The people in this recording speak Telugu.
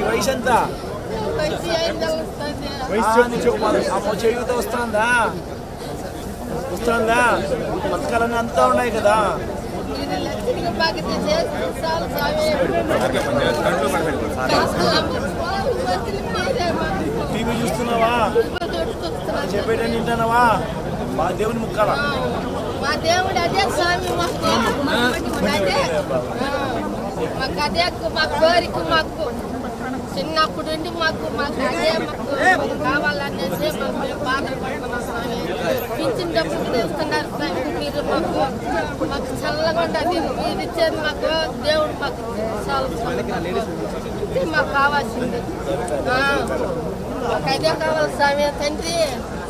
వయసు ఎంత? చేయుత వస్తుందా? పథకాలన్నీ అంతా ఉన్నాయి కదా. టీవీ చూస్తున్నావా? చెప్పేటని వింటున్నావా? మా దేవుని ముక్కాల మా దేవుడు అదే స్వామి. మాకు అదే మా కోరిక. మాకు చిన్నప్పుడు నుండి మాకు అదే మాకు కావాలనేసి మేము బాధపడుతున్నాం స్వామి. పింఛన్ డబ్బులు తీస్తున్నారు స్వామి. మీరు మాకు చల్లగా ఉండదు. మీరు ఇచ్చేది మాకు దేవుడు మాకు మాకు కావాల్సింది. మాకు అదే కావాలి స్వామి తండ్రి.